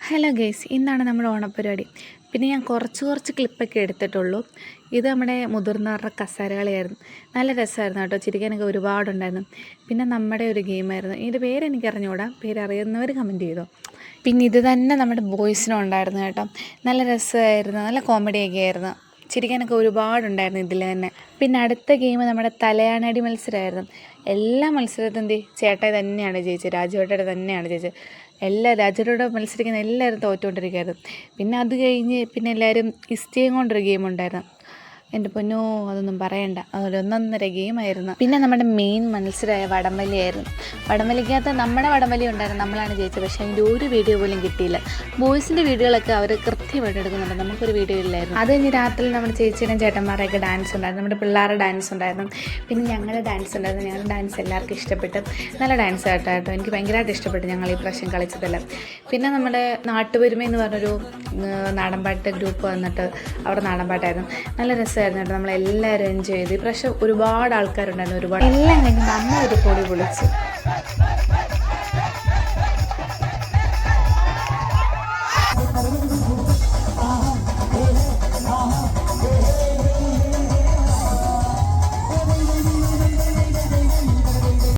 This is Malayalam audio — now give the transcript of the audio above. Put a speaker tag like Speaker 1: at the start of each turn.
Speaker 1: ഹലോ ഗൈസ്, ഇന്നാണ് നമ്മുടെ ഓണപ്പരിപാടി. പിന്നെ ഞാൻ കുറച്ച് ക്ലിപ്പൊക്കെ എടുത്തിട്ടുള്ളൂ. ഇത് നമ്മുടെ മുതിർന്നവരുടെ കസേരകളിയായിരുന്നു. നല്ല രസമായിരുന്നു കേട്ടോ, ചിരിക്കാനൊക്കെ ഒരുപാടുണ്ടായിരുന്നു. പിന്നെ നമ്മുടെ ഒരു ഗെയിമായിരുന്നു, ഇതിൻ്റെ പേരെനിക്ക് അറിഞ്ഞുകൂടാ, പേരറിയുന്നവർ കമൻറ്റ് ചെയ്തോ. പിന്നെ ഇത് തന്നെ നമ്മുടെ ബോയ്സിനും ഉണ്ടായിരുന്നു കേട്ടോ. നല്ല രസമായിരുന്നു, നല്ല കോമഡിയൊക്കെ ആയിരുന്നു, ചിരിക്കാനൊക്കെ ഒരുപാടുണ്ടായിരുന്നു ഇതിൽ തന്നെ. പിന്നെ അടുത്ത ഗെയിം നമ്മുടെ തലയാണടി മത്സരമായിരുന്നു. എല്ലാ മത്സരത്തിൻ്റെ ചേട്ടായി തന്നെയാണ് ജയിച്ചത്, രാജുവേട്ടയുടെ തന്നെയാണ് ജയിച്ചത്. രാജുവേട്ടയോട് മത്സരിക്കുന്ന എല്ലാവരും തോറ്റുകൊണ്ടിരിക്കുകയായിരുന്നു. പിന്നെ അത് കഴിഞ്ഞ് പിന്നെ എല്ലാവരും ഇസ്റ്റിയും കൊണ്ടൊരു ഗെയിം ഉണ്ടായിരുന്നു. എൻ്റെ പൊന്നോ, അതൊന്നും പറയണ്ട, അതൊരു ഒന്നൊന്നര ഗെയിമായിരുന്നു. പിന്നെ നമ്മുടെ മെയിൻ മത്സരമായ വടംവലിയായിരുന്നു. വടംവലിക്കകത്ത് നമ്മുടെ വടംവലി ഉണ്ടായിരുന്നു, നമ്മളാണ് ജയിച്ചത്. പക്ഷേ അതിൻ്റെ ഒരു വീഡിയോ പോലും കിട്ടിയില്ല. ബോയ്സിൻ്റെ വീഡിയോകളൊക്കെ അവർ കൃത്യമായിട്ട് എടുക്കുന്നുണ്ട്, നമുക്കൊരു വീഡിയോ ഇല്ലായിരുന്നു. അത് കഴിഞ്ഞ് രാത്രി നമ്മുടെ ചേച്ചിയുടെയും ചേട്ടന്മാരെയൊക്കെ ഡാൻസ് ഉണ്ടായിരുന്നു, നമ്മുടെ പിള്ളേരുടെ ഡാൻസ് ഉണ്ടായിരുന്നു, പിന്നെ ഞങ്ങളുടെ ഡാൻസ് ഉണ്ടായിരുന്നു. ഞങ്ങളുടെ ഡാൻസ് എല്ലാവർക്കും ഇഷ്ടപ്പെട്ടു, നല്ല ഡാൻസ് കേട്ടോ. എനിക്ക് ഭയങ്കരമായിട്ട് ഇഷ്ടപ്പെട്ടു ഞങ്ങൾ ഈ പ്രാവശ്യം കളിച്ചതെല്ലാം. പിന്നെ നമ്മുടെ നാട്ടുപെരുമ എന്ന് പറഞ്ഞൊരു നാടൻപാട്ട് ഗ്രൂപ്പ് വന്നിട്ട് അവിടെ നാടൻപാട്ടായിരുന്നു, നല്ല രസമായിരുന്നു കേട്ടോ. നമ്മളെല്ലാവരും എൻജോയ് ചെയ്തു. ഈ പ്രാവശ്യം ഒരുപാട് ആൾക്കാരുണ്ടായിരുന്നു, ഒരുപാട് എല്ലാം കഴിഞ്ഞ് നമ്മളൊരു പൊടി പൊളിച്ചു.